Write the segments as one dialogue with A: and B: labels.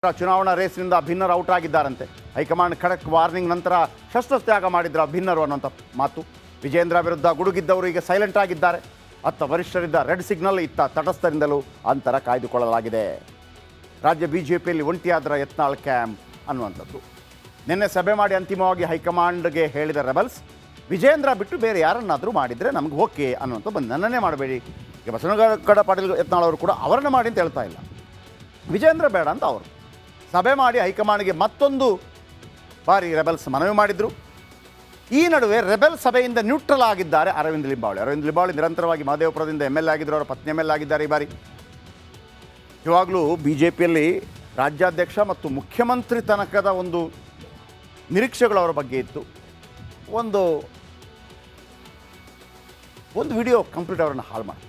A: ಚುನಾವಣಾ ರೇಸ್ನಿಂದ ಭಿನ್ನರು out ಆಗಿದ್ದಾರಂತೆ. High command ಖಡಕ್ warning ನಂತರ ಶಸ್ತ್ರತ್ಯಾಗ ಮಾಡಿದ್ರ ಭಿನ್ನರು ಅನ್ನುವಂಥ ಮಾತು. ವಿಜೇಂದ್ರ ವಿರುದ್ಧ ಗುಡುಗಿದ್ದವರು ಈಗ ಸೈಲೆಂಟ್ ಆಗಿದ್ದಾರೆ. ಅತ್ತ ವರಿಷ್ಠರಿದ್ದ ರೆಡ್ ಸಿಗ್ನಲ್, ಇತ್ತ ತಟಸ್ಥರಿಂದಲೂ ಅಂತರ ಕಾಯ್ದುಕೊಳ್ಳಲಾಗಿದೆ. ರಾಜ್ಯ ಬಿಜೆಪಿಯಲ್ಲಿ ಒಂಟಿಯಾದ್ರ ಯತ್ನಾಳ್ ಕ್ಯಾಂಪ್ ಅನ್ನುವಂಥದ್ದು. ನಿನ್ನೆ ಸಭೆ ಮಾಡಿ ಅಂತಿಮವಾಗಿ ಹೈಕಮಾಂಡ್ಗೆ ಹೇಳಿದ ರೆಬಲ್ಸ್, ವಿಜೇಂದ್ರ ಬಿಟ್ಟು ಬೇರೆ ಯಾರನ್ನಾದರೂ ಮಾಡಿದರೆ ನಮ್ಗೆ ಓಕೆ ಅನ್ನುವಂಥ ನನ್ನನ್ನೇ ಮಾಡಬೇಡಿ. ಈಗ ಬಸವನಗೌಡ ಪಾಟೀಲ್ ಯತ್ನಾಳ್ ಅವರು ಕೂಡ ಅವರನ್ನು ಮಾಡಿ ಅಂತ ಹೇಳ್ತಾ ಇಲ್ಲ, ವಿಜೇಂದ್ರ ಬೇಡ ಅಂತ ಅವರು ಸಭೆ ಮಾಡಿ ಹೈಕಮಾಂಡ್ಗೆ ಮತ್ತೊಂದು ಬಾರಿ ರೆಬಲ್ಸ್ ಮನವಿ ಮಾಡಿದರು. ಈ ನಡುವೆ ರೆಬೆಲ್ ಸಭೆಯಿಂದ ನ್ಯೂಟ್ರಲ್ ಆಗಿದ್ದಾರೆ ಅರವಿಂದ್ ಲಿಂಬಾವಳಿ ನಿರಂತರವಾಗಿ ಮಹದೇವಪುರದಿಂದ MLA ಆಗಿದ್ದರು, ಅವರ ಪತ್ನಿ MLA ಆಗಿದ್ದಾರೆ. ಈ ಬಾರಿ ಇವಾಗಲೂ ಬಿ.ಜೆ.ಪಿಯಲ್ಲಿ ರಾಜ್ಯಾಧ್ಯಕ್ಷ ಮತ್ತು ಮುಖ್ಯಮಂತ್ರಿ ತನಕದ ಒಂದು ನಿರೀಕ್ಷೆಗಳು ಅವರ ಬಗ್ಗೆ ಇತ್ತು. ಒಂದು ವಿಡಿಯೋ ಕಂಪ್ಲೀಟ್ ಅವರನ್ನು ಹಾಳು ಮಾಡಿ.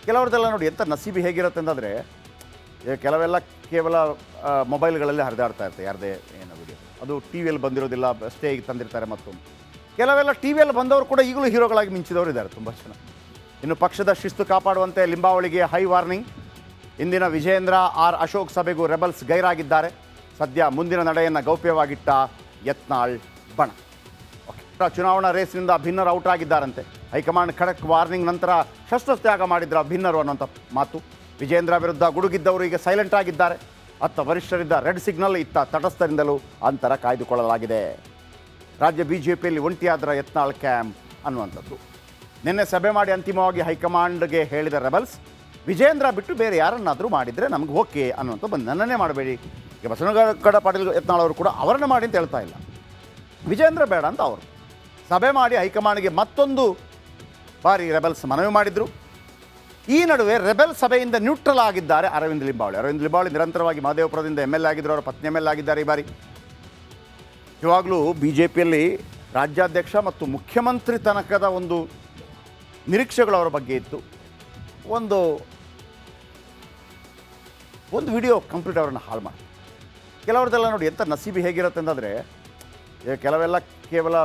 A: ಕೆಲವ್ರದ್ದೆಲ್ಲ ನೋಡಿ ಎಂಥ ನಸೀಬಿ ಹೇಗಿರುತ್ತೆ ಅಂತಂದರೆ, ಕೆಲವೆಲ್ಲ ಕೇವಲ ಮೊಬೈಲ್ಗಳಲ್ಲಿ ಹರಿದಾಡ್ತಾ ಇರ್ತಾರೆ, ಯಾರದೇ ಏನೋ ವಿಡಿಯೋ, ಅದು ಟಿ ವಿಯಲ್ಲಿ ಬಂದಿರೋದಿಲ್ಲ, ಅಷ್ಟೇ ಈಗ ತಂದಿರ್ತಾರೆ. ಮತ್ತೊಂದು ಕೆಲವೆಲ್ಲ ಟಿ ವಿಯಲ್ಲಿ ಬಂದವರು ಕೂಡ ಈಗಲೂ ಹೀರೋಗಳಾಗಿ ಮಿಂಚಿದವರು ಇದ್ದಾರೆ ತುಂಬ ಜನ. ಇನ್ನು ಪಕ್ಷದ ಶಿಸ್ತು ಕಾಪಾಡುವಂತೆ ಲಿಂಬಾವಳಿಗೆ ಹೈ ವಾರ್ನಿಂಗ್. ಇಂದಿನ ವಿಜೇಂದ್ರ ಅಶೋಕ್ ಸಭೆಗೂ ರೆಬಲ್ಸ್ ಗೈರಾಗಿದ್ದಾರೆ. ಸದ್ಯ ಮುಂದಿನ ನಡೆಯನ್ನು ಗೌಪ್ಯವಾಗಿಟ್ಟ ಯತ್ನಾಳ್ ಬಣ. ಚುನಾವಣಾ ರೇಸ್ನಿಂದ ಭಿನ್ನರು ಔಟ್ ಆಗಿದ್ದಾರಂತೆ. ಹೈಕಮಾಂಡ್ ಖಡಕ್ ವಾರ್ನಿಂಗ್ ನಂತರ ಶಸ್ತ್ರತ್ಯಾಗ ಮಾಡಿದ್ರ ಭಿನ್ನರು ಅನ್ನುವಂಥ ಮಾತು. ವಿಜೇಂದ್ರ ವಿರುದ್ಧ ಗುಡುಗಿದ್ದವರು ಈಗ ಸೈಲೆಂಟ್ ಆಗಿದ್ದಾರೆ. ಅತ್ತ ವರಿಷ್ಠರಿದ್ದ ರೆಡ್ ಸಿಗ್ನಲ್, ಇತ್ತ ತಟಸ್ಥರಿಂದಲೂ ಅಂತರ ಕಾಯ್ದುಕೊಳ್ಳಲಾಗಿದೆ. ರಾಜ್ಯ ಬಿಜೆಪಿಯಲ್ಲಿ ಒಂಟಿಯಾದ್ರ ಯತ್ನಾಳ್ ಕ್ಯಾಂಪ್ ಅನ್ನುವಂಥದ್ದು. ನಿನ್ನೆ ಸಭೆ ಮಾಡಿ ಅಂತಿಮವಾಗಿ ಹೈಕಮಾಂಡ್ಗೆ ಹೇಳಿದ ರೆಬಲ್ಸ್, ವಿಜೇಂದ್ರ ಬಿಟ್ಟು ಬೇರೆ ಯಾರನ್ನಾದರೂ ಮಾಡಿದರೆ ನಮ್ಗೆ ಓಕೆ ಅನ್ನುವಂಥ ನನ್ನನ್ನೇ ಮಾಡಬೇಡಿ. ಈಗ ಬಸವನಗೌಡ ಪಾಟೀಲ್ ಯತ್ನಾಳ್ ಅವರು ಕೂಡ ಅವರನ್ನು ಮಾಡಿ ಅಂತ ಹೇಳ್ತಾ ಇಲ್ಲ, ವಿಜೇಂದ್ರ ಬೇಡ ಅಂತ ಅವರು ಸಭೆ ಮಾಡಿ ಹೈಕಮಾಂಡ್ಗೆ ಮತ್ತೊಂದು ಬಾರಿ ರೆಬಲ್ಸ್ ಮನವಿ ಮಾಡಿದರು. ಈ ನಡುವೆ ರೆಬೆಲ್ ಸಭೆಯಿಂದ ನ್ಯೂಟ್ರಲ್ ಆಗಿದ್ದಾರೆ ಅರವಿಂದ್ ಲಿಂಬಾವಳಿ ನಿರಂತರವಾಗಿ ಮಹದೇವಪುರದಿಂದ MLA ಆಗಿದ್ದರು, ಅವರ ಪತ್ನಿ MLA ಆಗಿದ್ದಾರೆ. ಈ ಬಾರಿ ಇವಾಗಲೂ ಬಿ.ಜೆ.ಪಿಯಲ್ಲಿ ರಾಜ್ಯಾಧ್ಯಕ್ಷ ಮತ್ತು ಮುಖ್ಯಮಂತ್ರಿ ತನಕದ ಒಂದು ನಿರೀಕ್ಷೆಗಳು ಅವರ ಬಗ್ಗೆ ಇತ್ತು. ಒಂದು ವಿಡಿಯೋ ಕಂಪ್ಲೀಟ್ ಅವರನ್ನು ಹಾಳು ಮಾಡಿ. ಕೆಲವ್ರದ್ದೆಲ್ಲ ನೋಡಿ ಎಂಥ ನಸೀಬಿ ಹೇಗಿರುತ್ತೆ ಅಂತಂದರೆ, ಕೆಲವೆಲ್ಲ ಕೇವಲ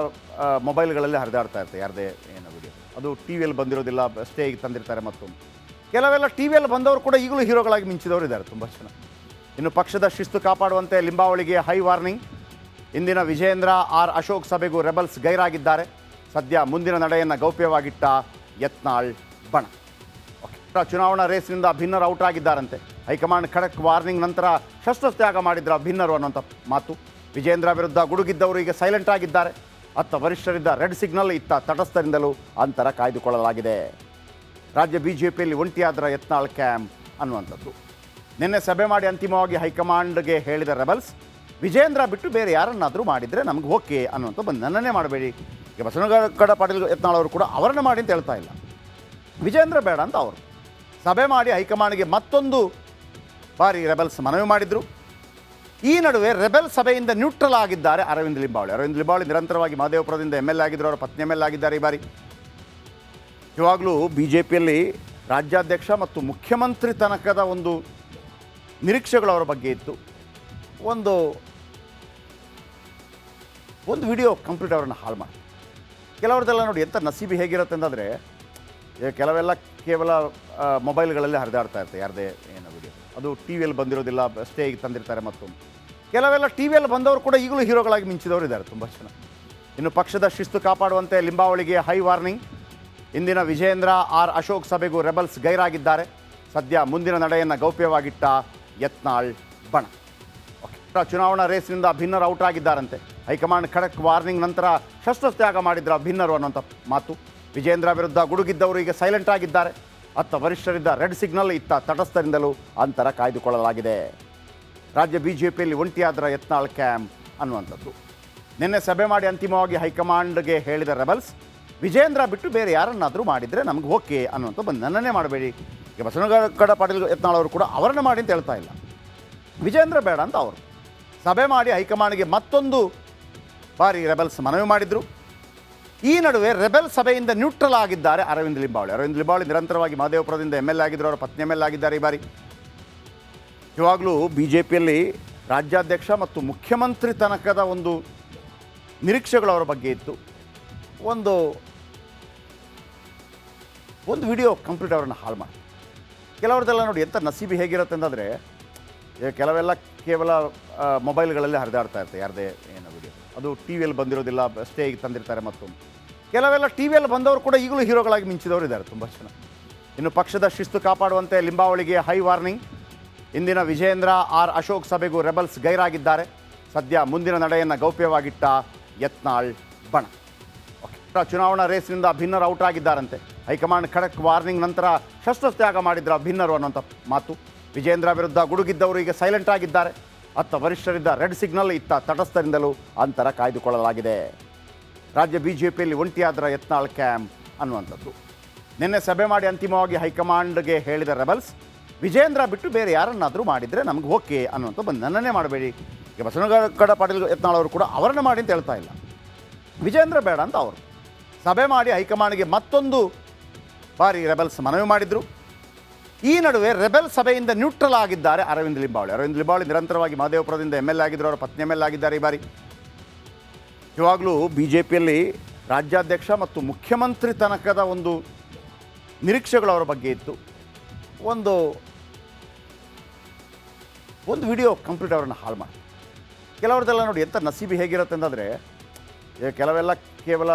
A: ಮೊಬೈಲ್ಗಳಲ್ಲಿ ಹರಿದಾಡ್ತಾ ಇರ್ತಾರೆ, ಯಾರದೇ ಏನೋ ವಿಡಿಯೋ, ಅದು ಟಿ ವಿಯಲ್ಲಿ ಬಂದಿರೋದಿಲ್ಲ, ಅಷ್ಟೇ ಈಗ ತಂದಿರ್ತಾರೆ. ಮತ್ತೊಂದು ಕೆಲವೆಲ್ಲ ಟಿ ವಿಯಲ್ಲಿ ಬಂದವರು ಕೂಡ ಈಗಲೂ ಹೀರೋಗಳಾಗಿ ಮಿಂಚಿದವರು ಇದ್ದಾರೆ ತುಂಬ ಜನ. ಇನ್ನು ಪಕ್ಷದ ಶಿಸ್ತು ಕಾಪಾಡುವಂತೆ ಲಿಂಬಾವಳಿಗೆ ಹೈ ವಾರ್ನಿಂಗ್. ಇಂದಿನ ವಿಜೇಂದ್ರ ಅಶೋಕ್ ಸಭೆಗೂ ರೆಬಲ್ಸ್ ಗೈರಾಗಿದ್ದಾರೆ. ಸದ್ಯ ಮುಂದಿನ ನಡೆಯನ್ನು ಗೌಪ್ಯವಾಗಿಟ್ಟ ಯತ್ನಾಳ್ ಬಣ. ಚುನಾವಣಾ ರೇಸ್ನಿಂದ ಭಿನ್ನರು ಔಟ್ ಆಗಿದ್ದಾರಂತೆ. ಹೈಕಮಾಂಡ್ ಖಡಕ್ ವಾರ್ನಿಂಗ್ ನಂತರ ಶಸ್ತ್ರತ್ಯಾಗ ಮಾಡಿದ್ರ ಭಿನ್ನರು ಅನ್ನುವಂಥ ಮಾತು. ವಿಜೇಂದ್ರ ವಿರುದ್ಧ ಗುಡುಗಿದ್ದವರು ಈಗ ಸೈಲೆಂಟ್ ಆಗಿದ್ದಾರೆ. ಅತ್ತ ವರಿಷ್ಠರಿದ್ದ ರೆಡ್ ಸಿಗ್ನಲ್, ಇತ್ತ ತಟಸ್ಥರಿಂದಲೂ ಅಂತರ ಕಾಯ್ದುಕೊಳ್ಳಲಾಗಿದೆ. ರಾಜ್ಯ ಬಿಜೆಪಿಯಲ್ಲಿ ಒಂಟಿಯಾದ್ರ ಯತ್ನಾಳ್ ಕ್ಯಾಂಪ್ ಅನ್ನುವಂಥದ್ದು. ನಿನ್ನೆ ಸಭೆ ಮಾಡಿ ಅಂತಿಮವಾಗಿ ಹೈಕಮಾಂಡ್ಗೆ ಹೇಳಿದ ರೆಬಲ್ಸ್, ವಿಜೇಂದ್ರ ಬಿಟ್ಟು ಬೇರೆ ಯಾರನ್ನಾದರೂ ಮಾಡಿದರೆ ನಮ್ಗೆ ಓಕೆ ಅನ್ನುವಂಥ ನನ್ನನ್ನೇ ಮಾಡಬೇಡಿ. ಈಗ ಬಸವನಗೌಡ ಪಾಟೀಲ್ ಯತ್ನಾಳ್ ಅವರು ಕೂಡ ಅವರನ್ನು ಮಾಡಿ ಅಂತ ಹೇಳ್ತಾ ಇಲ್ಲ, ವಿಜೇಂದ್ರ ಬೇಡ ಅಂತ ಅವರು ಸಭೆ ಮಾಡಿ ಹೈಕಮಾಂಡ್ಗೆ ಮತ್ತೊಂದು ಬಾರಿ ರೆಬಲ್ಸ್ ಮನವಿ ಮಾಡಿದರು. ಈ ನಡುವೆ ರೆಬೆಲ್ ಸಭೆಯಿಂದ ನ್ಯೂಟ್ರಲ್ ಆಗಿದ್ದಾರೆ ಅರವಿಂದ್ ಲಿಂಬಾವಳಿ ನಿರಂತರವಾಗಿ ಮಹದೇವಪುರದಿಂದ MLA ಆಗಿದ್ದರು, ಅವರ ಪತ್ನಿ MLA ಆಗಿದ್ದಾರೆ. ಈ ಬಾರಿ ಇವಾಗಲೂ ಬಿ.ಜೆ.ಪಿಯಲ್ಲಿ ರಾಜ್ಯಾಧ್ಯಕ್ಷ ಮತ್ತು ಮುಖ್ಯಮಂತ್ರಿ ತನಕದ ಒಂದು ನಿರೀಕ್ಷೆಗಳು ಅವರ ಬಗ್ಗೆ ಇತ್ತು. ಒಂದು ವಿಡಿಯೋ ಕಂಪ್ಲೀಟ್ ಅವರನ್ನು ಹಾಳು ಮಾಡಿ. ಕೆಲವ್ರದ್ದೆಲ್ಲ ನೋಡಿ ಎಂಥ ನಸೀಬಿ ಹೇಗಿರುತ್ತೆ ಅಂತಂದರೆ, ಕೆಲವೆಲ್ಲ ಕೇವಲ ಮೊಬೈಲ್ಗಳಲ್ಲಿ ಹರಿದಾಡ್ತಾ ಇರ್ತಾರೆ, ಯಾರದೇ ಏನೋ ವಿಡಿಯೋ, ಅದು ಟಿ ವಿಯಲ್ಲಿ ಬಂದಿರೋದಿಲ್ಲ, ಅಷ್ಟೇ ಈಗ ತಂದಿರ್ತಾರೆ. ಮತ್ತೊಂದು ಕೆಲವೆಲ್ಲ ಟಿ ವಿಯಲ್ಲಿ ಬಂದವರು ಕೂಡ ಈಗಲೂ ಹೀರೋಗಳಾಗಿ ಮಿಂಚಿದವರು ಇದ್ದಾರೆ ತುಂಬ ಜನ. ಇನ್ನು ಪಕ್ಷದ ಶಿಸ್ತು ಕಾಪಾಡುವಂತೆ ಲಿಂಬಾವಳಿಗೆ ಹೈ ವಾರ್ನಿಂಗ್. ಇಂದಿನ ವಿಜೇಂದ್ರ ಅಶೋಕ್ ಸಭೆಗೂ ರೆಬಲ್ಸ್ ಗೈರಾಗಿದ್ದಾರೆ. ಸದ್ಯ ಮುಂದಿನ ನಡೆಯನ್ನು ಗೌಪ್ಯವಾಗಿಟ್ಟ ಯತ್ನಾಳ್ ಬಣ. ಚುನಾವಣಾ ರೇಸ್ನಿಂದ ಭಿನ್ನರು ಔಟ್ ಆಗಿದ್ದಾರಂತೆ. ಹೈಕಮಾಂಡ್ ಖಡಕ್ ವಾರ್ನಿಂಗ್ ನಂತರ ಶಸ್ತ್ರತ್ಯಾಗ ಮಾಡಿದ್ರ ಭಿನ್ನರು ಅನ್ನುವಂಥ ಮಾತು. ವಿಜೇಂದ್ರ ವಿರುದ್ಧ ಗುಡುಗಿದ್ದವರು ಈಗ ಸೈಲೆಂಟ್ ಆಗಿದ್ದಾರೆ. ಅತ್ತ ವರಿಷ್ಠರಿದ್ದ ರೆಡ್ ಸಿಗ್ನಲ್, ಇತ್ತ ತಟಸ್ಥರಿಂದಲೂ ಅಂತರ ಕಾಯ್ದುಕೊಳ್ಳಲಾಗಿದೆ. ರಾಜ್ಯ ಬಿಜೆಪಿಯಲ್ಲಿ ಒಂಟಿಯಾದ್ರ ಯತ್ನಾಳ್ ಕ್ಯಾಂಪ್ ಅನ್ನುವಂಥದ್ದು. ನಿನ್ನೆ ಸಭೆ ಮಾಡಿ ಅಂತಿಮವಾಗಿ ಹೈಕಮಾಂಡ್ಗೆ ಹೇಳಿದ ರೆಬಲ್ಸ್, ವಿಜೇಂದ್ರ ಬಿಟ್ಟು ಬೇರೆ ಯಾರನ್ನಾದರೂ ಮಾಡಿದರೆ ನಮ್ಗೆ ಓಕೆ ಅನ್ನುವಂಥ ನನ್ನನ್ನೇ ಮಾಡಬೇಡಿ. ಈಗ ಬಸವನಗೌಡ ಪಾಟೀಲ್ ಯತ್ನಾಳ್ ಅವರು ಕೂಡ ಅವರನ್ನು ಮಾಡಿ ಅಂತ ಹೇಳ್ತಾ ಇಲ್ಲ, ವಿಜೇಂದ್ರ ಬೇಡ ಅಂತ ಅವರು ಸಭೆ ಮಾಡಿ ಹೈಕಮಾಂಡ್ಗೆ ಮತ್ತೊಂದು ಬಾರಿ ರೆಬಲ್ಸ್ ಮನವಿ ಮಾಡಿದರು. ಈ ನಡುವೆ ರೆಬೆಲ್ ಸಭೆಯಿಂದ ನ್ಯೂಟ್ರಲ್ ಆಗಿದ್ದಾರೆ ಅರವಿಂದ್ ಲಿಂಬಾವಳಿ ನಿರಂತರವಾಗಿ ಮಹದೇವಪುರದಿಂದ MLA ಆಗಿದ್ದರು, ಅವರ ಪತ್ನಿ MLA ಆಗಿದ್ದಾರೆ. ಈ ಬಾರಿ ಇವಾಗಲೂ ಬಿ.ಜೆ.ಪಿಯಲ್ಲಿ ರಾಜ್ಯಾಧ್ಯಕ್ಷ ಮತ್ತು ಮುಖ್ಯಮಂತ್ರಿ ತನಕದ ಒಂದು ನಿರೀಕ್ಷೆಗಳು ಅವರ ಬಗ್ಗೆ ಇತ್ತು. ಒಂದು ವಿಡಿಯೋ ಕಂಪ್ಲೀಟ್ ಅವರನ್ನು ಹಾಳು ಮಾಡಿ. ಕೆಲವ್ರದ್ದೆಲ್ಲ ನೋಡಿ ಎಂಥ ನಸೀಬಿ ಹೇಗಿರುತ್ತೆ ಅಂತಂದರೆ, ಕೆಲವೆಲ್ಲ ಕೇವಲ ಮೊಬೈಲ್ಗಳಲ್ಲೇ ಹರಿದಾಡ್ತಾ ಇರುತ್ತೆ ಯಾರದೇ ಏನೋ ವಿಡಿಯೋ. ಅದು ಟಿ ವಿಯಲ್ಲಿ ಬಂದಿರೋದಿಲ್ಲ, ಅಷ್ಟೇ ಈಗ ತಂದಿರ್ತಾರೆ ಮತ್ತೊಂದು. ಕೆಲವೆಲ್ಲ ಟಿ ವಿಯಲ್ಲಿ ಬಂದವರು ಕೂಡ ಈಗಲೂ ಹೀರೋಗಳಾಗಿ ಮಿಂಚಿದವರು ಇದ್ದಾರೆ ತುಂಬ ಜನ. ಇನ್ನು ಪಕ್ಷದ ಶಿಸ್ತು ಕಾಪಾಡುವಂತೆ ಲಿಂಬಾವಳಿಗೆ ಹೈ ವಾರ್ನಿಂಗ್. ಇಂದಿನ ವಿಜಯೇಂದ್ರ ಆರ್ ಅಶೋಕ್ ಸಭೆಗೂ ರೆಬಲ್ಸ್ ಗೈರಾಗಿದ್ದಾರೆ. ಸದ್ಯ ಮುಂದಿನ ನಡೆಯನ್ನು ಗೌಪ್ಯವಾಗಿಟ್ಟ ಯತ್ನಾಳ್ ಬಣ. ಚುನಾವಣಾ ರೇಸ್ನಿಂದ ಭಿನ್ನರು ಔಟ್ ಆಗಿದ್ದಾರಂತೆ. ಹೈಕಮಾಂಡ್ ಖಡಕ್ ವಾರ್ನಿಂಗ್ ನಂತರ ಶಸ್ತ್ರತ್ಯಾಗ ಮಾಡಿದ್ರ ಭಿನ್ನರು ಅನ್ನೋಂಥ ಮಾತು. ವಿಜೇಂದ್ರ ವಿರುದ್ಧ ಗುಡುಗಿದ್ದವರು ಈಗ ಸೈಲೆಂಟ್ ಆಗಿದ್ದಾರೆ. ಅತ್ತ ವರಿಷ್ಠರಿದ್ದ ರೆಡ್ ಸಿಗ್ನಲ್, ಇತ್ತ ತಟಸ್ಥರಿಂದಲೂ ಅಂತರ ಕಾಯ್ದುಕೊಳ್ಳಲಾಗಿದೆ. ರಾಜ್ಯ ಬಿಜೆಪಿಯಲ್ಲಿ ಒಂಟಿಯಾದ್ರ ಯತ್ನಾಳ್ ಕ್ಯಾಂಪ್ ಅನ್ನುವಂಥದ್ದು. ನಿನ್ನೆ ಸಭೆ ಮಾಡಿ ಅಂತಿಮವಾಗಿ ಹೈಕಮಾಂಡ್ಗೆ ಹೇಳಿದ ರೆಬಲ್ಸ್, ವಿಜೇಂದ್ರ ಬಿಟ್ಟು ಬೇರೆ ಯಾರನ್ನಾದರೂ ಮಾಡಿದರೆ ನಮ್ಗೆ ಓಕೆ ಅನ್ನುವಂಥ ನನ್ನನ್ನೇ ಮಾಡಬೇಡಿ. ಈಗ ಬಸವನಗೌಡ ಪಾಟೀಲ್ ಯತ್ನಾಳ್ ಅವರು ಕೂಡ ಅವರನ್ನು ಮಾಡಿ ಅಂತ ಹೇಳ್ತಾ ಇಲ್ಲ, ವಿಜೇಂದ್ರ ಬೇಡ ಅಂತ ಅವರು ಸಭೆ ಮಾಡಿ ಹೈಕಮಾಂಡ್ಗೆ ಮತ್ತೊಂದು ಬಾರಿ ರೆಬಲ್ಸ್ ಮನವಿ ಮಾಡಿದರು. ಈ ನಡುವೆ ರೆಬೆಲ್ ಸಭೆಯಿಂದ ನ್ಯೂಟ್ರಲ್ ಆಗಿದ್ದಾರೆ ಅರವಿಂದ್ ಲಿಂಬಾವಳಿ ನಿರಂತರವಾಗಿ ಮಹದೇವಪುರದಿಂದ ಎಮ್ ಎಲ್ ಎ ಆಗಿದ್ದರು, ಅವರ ಪತ್ನಿ ಎಮ್ ಎಲ್ ಎ ಆಗಿದ್ದಾರೆ ಈ ಬಾರಿ. ಇವಾಗಲೂ ಬಿ ಜೆ ಪಿಯಲ್ಲಿ ರಾಜ್ಯಾಧ್ಯಕ್ಷ ಮತ್ತು ಮುಖ್ಯಮಂತ್ರಿ ತನಕದ ಒಂದು ನಿರೀಕ್ಷೆಗಳು ಅವರ ಬಗ್ಗೆ ಇತ್ತು. ಒಂದು ವಿಡಿಯೋ ಕಂಪ್ಲೀಟ್ ಅವರನ್ನು ಹಾಳು ಮಾಡಿ. ಕೆಲವ್ರದ್ದೆಲ್ಲ ನೋಡಿ ಎಂಥ ನಸೀಬಿ ಹೇಗಿರುತ್ತೆ ಅಂತಂದರೆ, ಕೆಲವೆಲ್ಲ ಕೇವಲ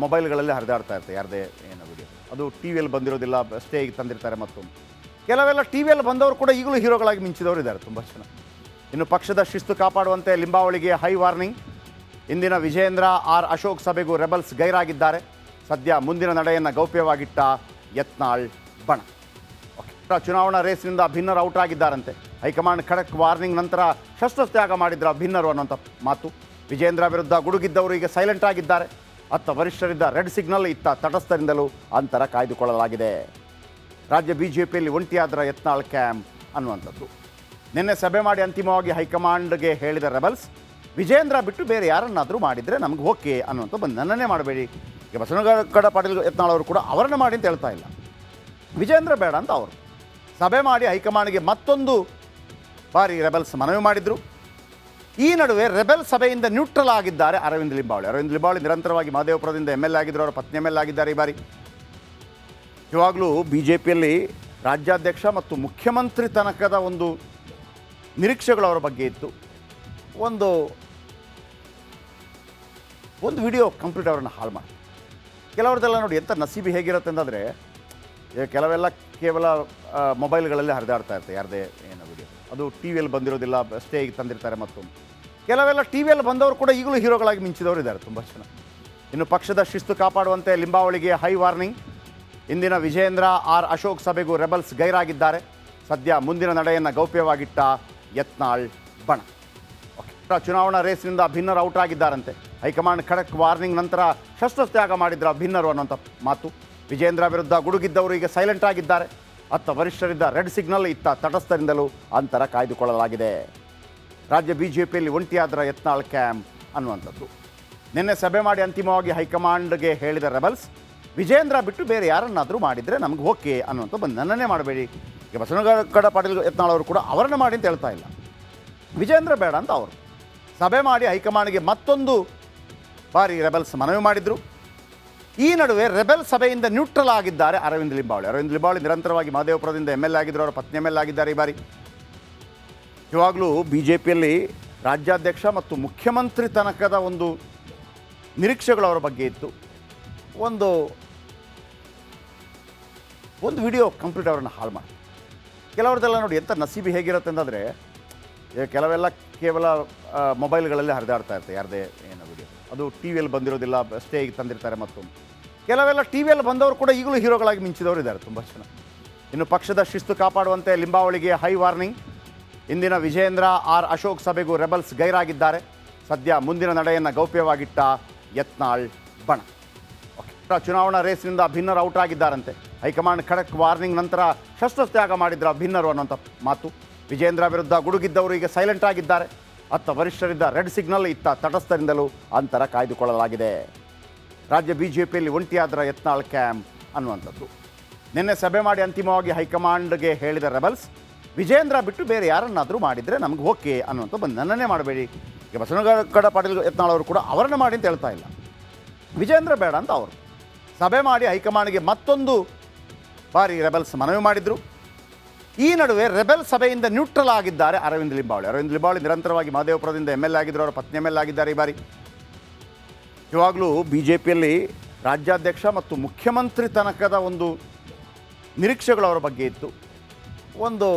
A: ಮೊಬೈಲ್ಗಳಲ್ಲೇ ಹರಿದಾಡ್ತಾ ಇರುತ್ತೆ ಯಾರದೇ ಏನೋ ವಿಡಿಯೋ. ಅದು ಟಿ ವಿಯಲ್ಲಿ ಬಂದಿರೋದಿಲ್ಲ, ಅಷ್ಟೇ ಈಗ ತಂದಿರ್ತಾರೆ ಮತ್ತೊಂದು. ಕೆಲವೆಲ್ಲ ಟಿ ವಿಯಲ್ಲಿ ಬಂದವರು ಕೂಡ ಈಗಲೂ ಹೀರೋಗಳಾಗಿ ಮಿಂಚಿದವರು ಇದ್ದಾರೆ ತುಂಬ ಜನ. ಇನ್ನು ಪಕ್ಷದ ಶಿಸ್ತು ಕಾಪಾಡುವಂತೆ ಲಿಂಬಾವಳಿಗೆ ಹೈ ವಾರ್ನಿಂಗ್. ಇಂದಿನ ವಿಜಯೇಂದ್ರ ಆರ್ ಅಶೋಕ್ ಸಭೆಗೂ ರೆಬಲ್ಸ್ ಗೈರಾಗಿದ್ದಾರೆ. ಸದ್ಯ ಮುಂದಿನ ನಡೆಯನ್ನು ಗೌಪ್ಯವಾಗಿಟ್ಟ ಯತ್ನಾಳ್ ಬಣ. ಚುನಾವಣಾ ರೇಸ್ನಿಂದ ಭಿನ್ನರು ಔಟ್ ಆಗಿದ್ದಾರಂತೆ. ಹೈಕಮಾಂಡ್ ಖಡಕ್ ವಾರ್ನಿಂಗ್ ನಂತರ ಶಸ್ತ್ರತ್ಯಾಗ ಮಾಡಿದ್ರ ಭಿನ್ನರು ಅನ್ನೋಂಥ ಮಾತು. ವಿಜೇಂದ್ರ ವಿರುದ್ಧ ಗುಡುಗಿದ್ದವರು ಈಗ ಸೈಲೆಂಟ್ ಆಗಿದ್ದಾರೆ. ಅತ್ತ ವರಿಷ್ಠರಿದ್ದ ರೆಡ್ ಸಿಗ್ನಲ್, ಇತ್ತ ತಟಸ್ಥರಿಂದಲೂ ಅಂತರ ಕಾಯ್ದುಕೊಳ್ಳಲಾಗಿದೆ. ರಾಜ್ಯ ಬಿಜೆಪಿಯಲ್ಲಿ ಒಂಟಿಯಾದ್ರ ಯತ್ನಾಳ್ ಕ್ಯಾಂಪ್ ಅನ್ನುವಂಥದ್ದು. ನಿನ್ನೆ ಸಭೆ ಮಾಡಿ ಅಂತಿಮವಾಗಿ ಹೈಕಮಾಂಡ್ಗೆ ಹೇಳಿದ ರೆಬಲ್ಸ್, ವಿಜೇಂದ್ರ ಬಿಟ್ಟು ಬೇರೆ ಯಾರನ್ನಾದರೂ ಮಾಡಿದರೆ ನಮ್ಗೆ ಓಕೆ ಅನ್ನುವಂಥ ನನ್ನನ್ನೇ ಮಾಡಬೇಡಿ. ಈಗ ಬಸವನಗೌಡ ಪಾಟೀಲ್ ಯತ್ನಾಳ್ ಅವರು ಕೂಡ ಅವರನ್ನು ಮಾಡಿ ಅಂತ ಹೇಳ್ತಾ ಇಲ್ಲ, ವಿಜೇಂದ್ರ ಬೇಡ ಅಂತ ಅವರು ಸಭೆ ಮಾಡಿ ಹೈಕಮಾಂಡ್ಗೆ ಮತ್ತೊಂದು ಬಾರಿ ರೆಬೆಲ್ಸ್ ಮನವಿ ಮಾಡಿದರು. ಈ ನಡುವೆ ರೆಬೆಲ್ ಸಭೆಯಿಂದ ನ್ಯೂಟ್ರಲ್ ಆಗಿದ್ದಾರೆ ಅರವಿಂದ್ ಲಿಂಬಾವಳಿ ನಿರಂತರವಾಗಿ ಮಹದೇವಪುರದಿಂದ ಎಮ್ ಎಲ್ ಎ ಆಗಿದ್ದರು, ಅವರ ಪತ್ನಿ ಎಮ್ ಎಲ್ ಎ ಆಗಿದ್ದಾರೆ ಈ ಬಾರಿ. ಇವಾಗಲೂ ಬಿ ಜೆ ಪಿಯಲ್ಲಿ ರಾಜ್ಯಾಧ್ಯಕ್ಷ ಮತ್ತು ಮುಖ್ಯಮಂತ್ರಿ ತನಕದ ಒಂದು ನಿರೀಕ್ಷೆಗಳು ಅವರ ಬಗ್ಗೆ ಇತ್ತು. ಒಂದು ವಿಡಿಯೋ ಕಂಪ್ಲೀಟ್ ಅವರನ್ನು ಹಾಳು ಮಾಡಿ. ಕೆಲವ್ರದ್ದೆಲ್ಲ ನೋಡಿ ಎಂಥ ನಸೀಬಿ ಹೇಗಿರುತ್ತೆ ಅಂತಂದರೆ, ಕೆಲವೆಲ್ಲ ಕೇವಲ ಮೊಬೈಲ್ಗಳಲ್ಲೇ ಹರಿದಾಡ್ತಾ ಇರುತ್ತೆ ಯಾರದೇ ಏನೋ ವಿಡಿಯೋ. ಅದು ಟಿ ವಿಯಲ್ಲಿ ಬಂದಿರೋದಿಲ್ಲ, ಅಷ್ಟೇ ಈಗ ತಂದಿರ್ತಾರೆ ಮತ್ತೊಂದು. ಕೆಲವೆಲ್ಲ ಟಿ ವಿಯಲ್ಲಿ ಬಂದವರು ಕೂಡ ಈಗಲೂ ಹೀರೋಗಳಾಗಿ ಮಿಂಚಿದವರು ಇದ್ದಾರೆ ತುಂಬ ಜನ. ಇನ್ನು ಪಕ್ಷದ ಶಿಸ್ತು ಕಾಪಾಡುವಂತೆ ಲಿಂಬಾವಳಿಗೆ ಹೈ ವಾರ್ನಿಂಗ್. ಇಂದಿನ ವಿಜಯೇಂದ್ರ ಆರ್ ಅಶೋಕ್ ಸಭೆಗೂ ರೆಬಲ್ಸ್ ಗೈರಾಗಿದ್ದಾರೆ. ಸದ್ಯ ಮುಂದಿನ ನಡೆಯನ್ನು ಗೌಪ್ಯವಾಗಿಟ್ಟ ಯತ್ನಾಳ್ ಬಣ. ಚುನಾವಣಾ ರೇಸ್ನಿಂದ ಭಿನ್ನರು ಔಟ್ ಆಗಿದ್ದಾರಂತೆ. ಹೈಕಮಾಂಡ್ ಖಡಕ್ ವಾರ್ನಿಂಗ್ ನಂತರ ಶಸ್ತ್ರತ್ಯಾಗ ಮಾಡಿದ್ರ ಭಿನ್ನರು ಅನ್ನೋಂಥ ಮಾತು. ವಿಜೇಂದ್ರ ವಿರುದ್ಧ ಗುಡುಗಿದ್ದವರು ಈಗ ಸೈಲೆಂಟ್ ಆಗಿದ್ದಾರೆ. ಅತ್ತ ವರಿಷ್ಠರಿದ್ದ ರೆಡ್ ಸಿಗ್ನಲ್, ಇತ್ತ ತಟಸ್ಥರಿಂದಲೂ ಅಂತರ ಕಾಯ್ದುಕೊಳ್ಳಲಾಗಿದೆ. ರಾಜ್ಯ ಬಿಜೆಪಿಯಲ್ಲಿ ಒಂಟಿಯಾದ್ರ ಯತ್ನಾಳ್ ಕ್ಯಾಂಪ್ ಅನ್ನುವಂಥದ್ದು. ನಿನ್ನೆ ಸಭೆ ಮಾಡಿ ಅಂತಿಮವಾಗಿ ಹೈಕಮಾಂಡ್ಗೆ ಹೇಳಿದ ರೆಬಲ್ಸ್, ವಿಜೇಂದ್ರ ಬಿಟ್ಟು ಬೇರೆ ಯಾರನ್ನಾದರೂ ಮಾಡಿದರೆ ನಮ್ಗೆ ಓಕೆ ಅನ್ನುವಂಥ ನನ್ನನ್ನೇ ಮಾಡಬೇಡಿ. ಈಗ ಬಸವನಗೌಡ ಪಾಟೀಲ್ ಯತ್ನಾಳ್ ಅವರು ಕೂಡ ಅವರನ್ನು ಮಾಡಿ ಅಂತ ಹೇಳ್ತಾ ಇಲ್ಲ, ವಿಜೇಂದ್ರ ಬೇಡ ಅಂತ ಅವರು ಸಭೆ ಮಾಡಿ ಹೈಕಮಾಂಡ್ಗೆ ಮತ್ತೊಂದು ಬಾರಿ ರೆಬೆಲ್ಸ್ ಮನವಿ ಮಾಡಿದರು. ಈ ನಡುವೆ ರೆಬೆಲ್ ಸಭೆಯಿಂದ ನ್ಯೂಟ್ರಲ್ ಆಗಿದ್ದಾರೆ ಅರವಿಂದ್ ಲಿಂಬಾವಳಿ ನಿರಂತರವಾಗಿ ಮಹದೇವಪುರದಿಂದ ಎಮ್ ಎಲ್ ಎ ಆಗಿದ್ದರು, ಅವರ ಪತ್ನಿ ಎಮ್ ಎಲ್ ಎ ಆಗಿದ್ದಾರೆ ಈ ಬಾರಿ. ಇವಾಗಲೂ ಬಿ ಜೆ ಪಿಯಲ್ಲಿ ರಾಜ್ಯಾಧ್ಯಕ್ಷ ಮತ್ತು ಮುಖ್ಯಮಂತ್ರಿ ತನಕದ ಒಂದು ನಿರೀಕ್ಷೆಗಳು ಅವರ ಬಗ್ಗೆ ಇತ್ತು. ಒಂದು ವಿಡಿಯೋ ಕಂಪ್ಲೀಟ್ ಅವರನ್ನು ಹಾಳು ಮಾಡಿ. ಕೆಲವ್ರದ್ದೆಲ್ಲ ನೋಡಿ ಎಂಥ ನಸೀಬಿ ಹೇಗಿರುತ್ತೆ ಅಂತಂದರೆ, ಕೆಲವೆಲ್ಲ ಕೇವಲ ಮೊಬೈಲ್ಗಳಲ್ಲೇ ಹರಿದಾಡ್ತಾ ಇರುತ್ತೆ ಯಾರದೇ ಏನೋ ವಿಡಿಯೋ. ಅದು ಟಿ ವಿಯಲ್ಲಿ ಬಂದಿರೋದಿಲ್ಲ, ಅಷ್ಟೇ ಈಗ ತಂದಿರ್ತಾರೆ ಮತ್ತೊಂದು. ಕೆಲವೆಲ್ಲ ಟಿ ವಿಯಲ್ಲಿ ಬಂದವರು ಕೂಡ ಈಗಲೂ ಹೀರೋಗಳಾಗಿ ಮಿಂಚಿದವರು ಇದ್ದಾರೆ ತುಂಬ ಜನ. ಇನ್ನು ಪಕ್ಷದ ಶಿಸ್ತು ಕಾಪಾಡುವಂತೆ ಲಿಂಬಾವಳಿಗೆ ಹೈ ವಾರ್ನಿಂಗ್. ಇಂದಿನ ವಿಜಯೇಂದ್ರ ಆರ್ ಅಶೋಕ್ ಸಭೆಗೂ ರೆಬಲ್ಸ್ ಗೈರಾಗಿದ್ದಾರೆ. ಸದ್ಯ ಮುಂದಿನ ನಡೆಯನ್ನು ಗೌಪ್ಯವಾಗಿಟ್ಟ ಯತ್ನಾಳ್ ಬಣ. ಚುನಾವಣಾ ರೇಸ್ನಿಂದ ಭಿನ್ನರು ಔಟ್ ಆಗಿದ್ದಾರಂತೆ. ಹೈಕಮಾಂಡ್ ಖಡಕ್ ವಾರ್ನಿಂಗ್ ನಂತರ ಶಸ್ತ್ರತ್ಯಾಗ ಮಾಡಿದ್ರ ಭಿನ್ನರು ಅನ್ನೋಂಥ ಮಾತು. ವಿಜೇಂದ್ರ ವಿರುದ್ಧ ಗುಡುಗಿದ್ದವರು ಈಗ ಸೈಲೆಂಟ್ ಆಗಿದ್ದಾರೆ. ಅತ್ತ ವರಿಷ್ಠರಿದ್ದ ರೆಡ್ ಸಿಗ್ನಲ್, ಇತ್ತ ತಟಸ್ಥರಿಂದಲೂ ಅಂತರ ಕಾಯ್ದುಕೊಳ್ಳಲಾಗಿದೆ. ರಾಜ್ಯ ಬಿಜೆಪಿಯಲ್ಲಿ ಒಂಟಿಯಾದ್ರ ಯತ್ನಾಳ್ ಕ್ಯಾಂಪ್ ಅನ್ನುವಂಥದ್ದು. ನಿನ್ನೆ ಸಭೆ ಮಾಡಿ ಅಂತಿಮವಾಗಿ ಹೈಕಮಾಂಡ್ಗೆ ಹೇಳಿದ ರೆಬಲ್ಸ್, ವಿಜೇಂದ್ರ ಬಿಟ್ಟು ಬೇರೆ ಯಾರನ್ನಾದರೂ ಮಾಡಿದರೆ ನಮ್ಗೆ ಓಕೆ ಅನ್ನುವಂಥ ನನ್ನನ್ನೇ ಮಾಡಬೇಡಿ. ಈಗ ಬಸವನಗೌಡ ಪಾಟೀಲ್ ಯತ್ನಾಳ್ ಅವರು ಕೂಡ ಅವರನ್ನು ಮಾಡಿ ಅಂತ ಹೇಳ್ತಾ ಇಲ್ಲ, ವಿಜೇಂದ್ರ ಬೇಡ ಅಂತ ಅವರು ಸಭೆ ಮಾಡಿ ಹೈಕಮಾಂಡ್ಗೆ ಮತ್ತೊಂದು ಬಾರಿ ರೆಬೆಲ್ಸ್ ಮನವಿ ಮಾಡಿದರು. ಈ ನಡುವೆ ರೆಬೆಲ್ ಸಭೆಯಿಂದ ನ್ಯೂಟ್ರಲ್ ಆಗಿದ್ದಾರೆ ಅರವಿಂದ್ ಲಿಂಬಾವಳಿ. ಅರವಿಂದ್ ಲಿಂಬಾವಳಿ ನಿರಂತರವಾಗಿ ಮಹದೇವಪುರದಿಂದ ML ಆಗಿದ್ದರು, ಅವರ ಪತ್ನಿ ML ಆಗಿದ್ದಾರೆ ಈ ಬಾರಿ. ಇವಾಗಲೂ ಬಿ ಜೆ ಪಿಯಲ್ಲಿ ರಾಜ್ಯಾಧ್ಯಕ್ಷ ಮತ್ತು ಮುಖ್ಯಮಂತ್ರಿ ತನಕದ ಒಂದು ನಿರೀಕ್ಷೆಗಳು ಅವರ ಬಗ್ಗೆ ಇತ್ತು. ಒಂದು